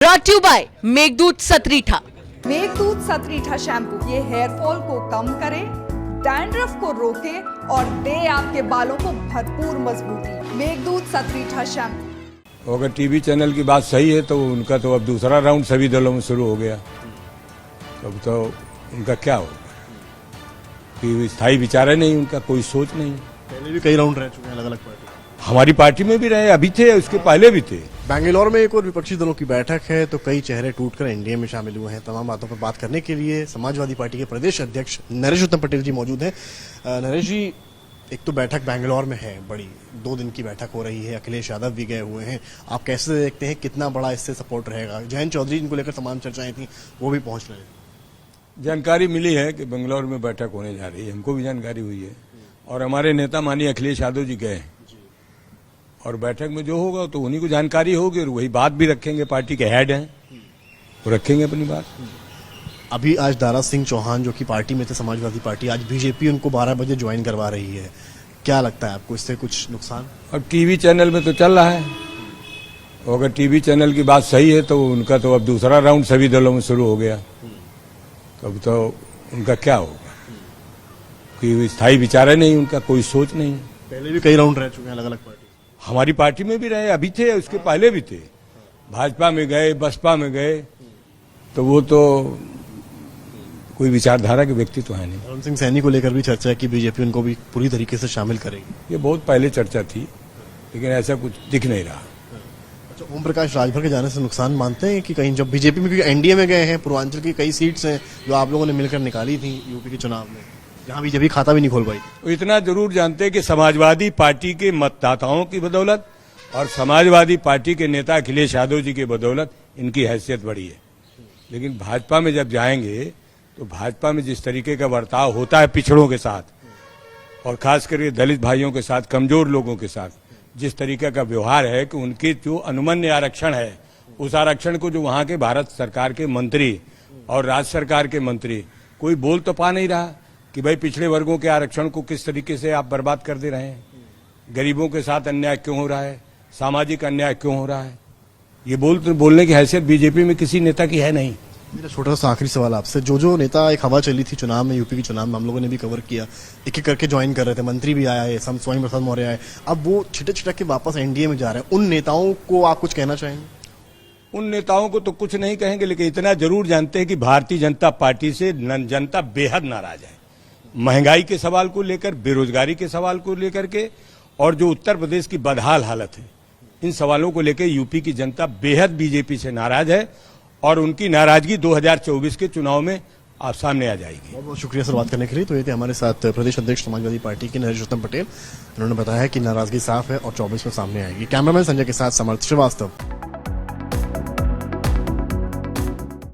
Brought you by Meghdoot Satritha. Meghdoot Satritha shampoo ये hair fall को कम करे, डैंड्रफ को रोके और दे आपके बालों को भरपूर मजबूती। मेघदूत सतरीठा शैम्पू। अगर टीवी चैनल की बात सही है तो उनका तो अब दूसरा राउंड सभी दलों में शुरू हो गया। अब तो उनका क्या होगा कि स्थायी विचार है नहीं, उनका कोई सोच नहीं। पहले भी कई राउंड रह चुके हैं अलग अलग पार्टी। हमारी पार्टी में भी रहे, अभी थे, उसके पहले भी थे। बेंगलोर में एक और विपक्षी दलों की बैठक है तो कई चेहरे टूटकर एनडीए में शामिल हुए हैं। तमाम बातों पर बात करने के लिए समाजवादी पार्टी के प्रदेश अध्यक्ष नरेश उत्तम पटेल जी मौजूद हैं। नरेश जी, एक तो बैठक बेंगलोर में है, बड़ी 2 दिन की बैठक हो रही है, अखिलेश यादव भी गए हुए हैं। आप कैसे देखते हैं, कितना बड़ा इससे सपोर्ट रहेगा? जयंत चौधरी जिनको लेकर तमाम चर्चाएं थी वो भी पहुंच रहे हैं। जानकारी मिली है कि बेंगलोर में बैठक होने जा रही है, हमको भी जानकारी हुई है और हमारे नेता माननीय अखिलेश यादव जी गए हैं और बैठक में जो होगा तो उन्हीं को जानकारी होगी और वही बात भी रखेंगे। पार्टी के हेड हैं, वो रखेंगे अपनी बात। अभी आज दारा सिंह चौहान जो कि पार्टी में थे समाजवादी पार्टी, आज बीजेपी उनको 12 बजे ज्वाइन करवा रही है। क्या लगता है आपको, इससे कुछ नुकसान? अब टीवी चैनल में तो चल रहा है, अगर टीवी चैनल की बात सही है तो उनका तो अब दूसरा राउंड सभी दलों में शुरू हो गया। अब तो उनका क्या होगा कि स्थायी विचार है नहीं, उनका कोई सोच नहीं। पहले भी कई राउंड रह चुके हैं अलग अलग पार्टी। हमारी पार्टी में भी रहे, अभी थे, उसके पहले भी थे। भाजपा में गए, बसपा में गए, तो वो तो कोई विचारधारा के व्यक्ति तो है नहीं। अरुण सिंह सैनी को लेकर भी चर्चा है कि बीजेपी उनको भी पूरी तरीके से शामिल करेगी। ये बहुत पहले चर्चा थी, लेकिन ऐसा कुछ दिख नहीं रहा। अच्छा, ओम प्रकाश राजभर के जाने से नुकसान मानते हैं कि कहीं जब बीजेपी में, क्योंकि एनडीए में गए हैं, पूर्वांचल की कई सीट्स हैं जो आप लोगों ने मिलकर निकाली थी यूपी के चुनाव में, जहां बीजेपी खाता भी नहीं खोल पाई। तो इतना जरूर जानते हैं कि समाजवादी पार्टी के मतदाताओं की बदौलत और समाजवादी पार्टी के नेता अखिलेश यादव जी की बदौलत इनकी हैसियत बढ़ी है। लेकिन भाजपा में जब जाएंगे तो भाजपा में जिस तरीके का बर्ताव होता है पिछड़ों के साथ और खास करके दलित भाइयों के साथ, कमजोर लोगों के साथ जिस तरीके का व्यवहार है कि उनके जो अनुमन्य आरक्षण है, उस आरक्षण को जो वहां के भारत सरकार के मंत्री और राज्य सरकार के मंत्री कोई बोल तो पा नहीं रहा कि भाई पिछड़े वर्गों के आरक्षण को किस तरीके से आप बर्बाद कर दे रहे हैं, गरीबों के साथ अन्याय क्यों हो रहा है, सामाजिक अन्याय क्यों हो रहा है। ये बोलने की हैसियत बीजेपी में किसी नेता की है नहीं। मेरा छोटा सा आखिरी सवाल आपसे, जो नेता एक हवा चली थी चुनाव में, यूपी के चुनाव में हम लोगों ने भी कवर किया, एक एक करके ज्वाइन कर रहे थे, मंत्री भी आया है, स्वामी प्रसाद मौर्य आए, अब वो छिटक छिटक के वापस एनडीए में जा रहे हैं। उन नेताओं को आप कुछ कहना चाहेंगे? उन नेताओं को तो कुछ नहीं कहेंगे, लेकिन इतना जरूर जानते हैं कि भारतीय जनता पार्टी से जनता बेहद नाराज है। महंगाई के सवाल को लेकर, बेरोजगारी के सवाल को लेकर के और जो उत्तर प्रदेश की बदहाल हालत है, इन सवालों को लेकर यूपी की जनता बेहद बीजेपी से नाराज है और उनकी नाराजगी 2024 के चुनाव में आप सामने आ जाएगी। बहुत बहुत शुक्रिया सर बात करने के लिए। तो ये थे हमारे साथ प्रदेश अध्यक्ष समाजवादी पार्टी के नरेश उत्तम पटेल। उन्होंने बताया कि नाराजगी साफ है और 24 में सामने आएगी। कैमरामैन संजय के साथ समर्थ श्रीवास्तव।